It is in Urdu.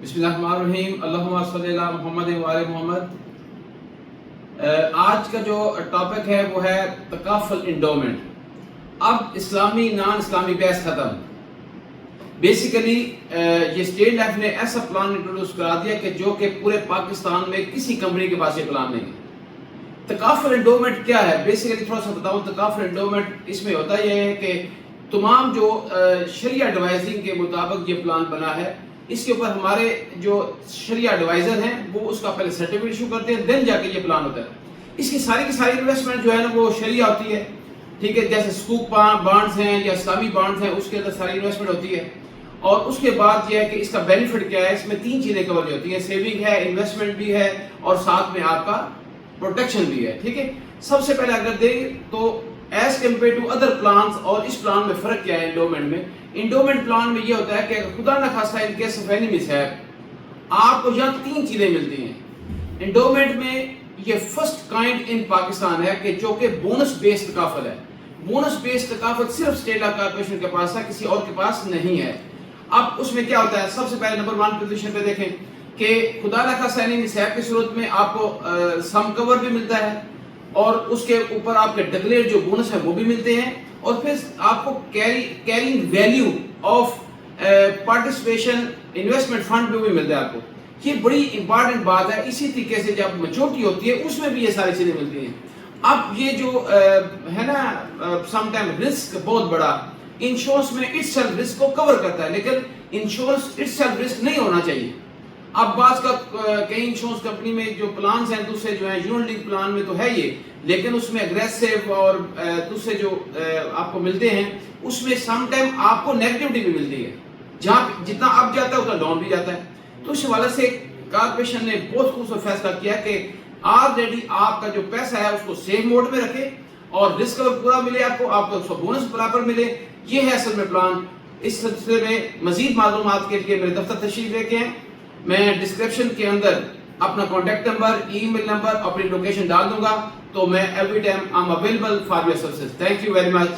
بسم اللہ الرحمن الرحیم، اللہم صلی اللہ محمد وآل محمد۔ آج کا جو ٹاپک ہے وہ ہے تکافل انڈومنٹ۔ اب اسلامی نان اسلامی بحث ختم۔ بیسیکلی یہ اسٹیٹ لائف نے ایسا پلان انٹروڈیوس کرا دیا کہ جو کہ پورے پاکستان میں کسی کمپنی کے پاس یہ پلان نہیں ہے۔ تکافل انڈومنٹ کیا ہے؟ بیسیکلی تھوڑا سا بتاؤں۔ تکافل انڈومنٹ اس میں ہوتا یہ ہے کہ تمام جو شریعہ ایڈوائزنگ کے مطابق یہ پلان بنا ہے، اس کے اوپر ہمارے جو شریعہ ایڈوائزر ہیں وہ اس کا پہلے سرٹیفکیٹ ایشو کرتے ہیں، دین جا کے یہ پلان ہوتا ہے۔ اس کی ساری انویسٹمنٹ جو ہے نا وہ شریعہ ہوتی ہے، ٹھیک ہے، جیسے سکوک بانڈز ہیں یا اسلامی بانڈز ہیں، اس کے اندر ساری انویسٹمنٹ ہوتی ہے۔ اور اس کے بعد یہ ہے کہ اس کا بینیفٹ کیا ہے، اس میں 3 چیزیں کور ہوتی ہیں، سیونگ ہے، انویسٹمنٹ بھی ہے اور ساتھ میں آپ کا پروٹیکشن بھی ہے، ٹھیک ہے۔ سب سے پہلے اگر دیکھیں تو as compare to other plans, اور اس پلان میں فرق کیا ہے انڈومنٹ میں؟ انڈومنٹ پلان میں یہ ہوتا ہے کہ خدا نہ خواستہ ان کیس آف اینی مسہیپ آپ کو یہاں 3 چیزیں ملتی ہیں۔ انڈومنٹ میں یہ فرسٹ کائنڈ ان پاکستان ہے کہ جو کہ بونس بیس تکافل ہے۔ بونس بیس تکافل صرف اسٹیٹ لا کارپوریشن کے پاس ہے، کسی اور کے پاس نہیں ہے۔ اب اس میں کیا ہوتا ہے؟ سب سے پہلے نمبر 1 پوزیشن پہ دیکھیں کہ خدا نہ خواستہ اینی مسہیپ کی صورت میں آپ کو سم کور بھی ملتا ہے، اور اس کے اوپر آپ کے ڈکلیئر جو بونس ہے وہ بھی ملتے ہیں، اور پھر آپ کو carrying value of participation investment fund بھی ملتا ہے آپ کو۔ یہ بڑی امپارٹنٹ بات ہے۔ اسی طریقے سے جب میچورٹی ہوتی ہے اس میں بھی یہ ساری چیزیں ملتی ہیں۔ اب یہ جو ہے نا سم ٹائم رسک بہت بڑا، انشورنس میں اٹس سیلف رسک کو کور کرتا ہے، لیکن انشورنس اٹس سیلف رسک نہیں ہونا چاہیے۔ اب بعض کا کئی انشورنس کمپنی میں جو پلانز ہیں دوسرے جو ہیں یونٹ لنک پلان میں تو ہے یہ، لیکن اس میں اگریسو اور دوسرے جو آپ کو ملتے ہیں اس میں سم ٹائم آپ کو نیگیٹیوٹی بھی ملتی ہے، جہاں جتنا اپ جاتا ہے اتنا ڈاؤن بھی جاتا ہے۔ تو اس حوالے سے کارپوریشن نے بہت خوبصورت فیصلہ کیا کہ آلریڈی آپ کا جو پیسہ ہے اس کو سیف موڈ میں رکھے اور رسک پورا ملے، آپ کو اس کو بونس برابر ملے۔ یہ ہے اصل میں پلان۔ اس سلسلے میں مزید معلومات کے لیے میرے دفتر تشریف لے کے ہیں۔ میں ڈسکرپشن کے اندر اپنا کانٹیکٹ نمبر، ای میل نمبر، اپنی لوکیشن ڈال دوں گا، تو میں every time I am available for your services. Thank you very much.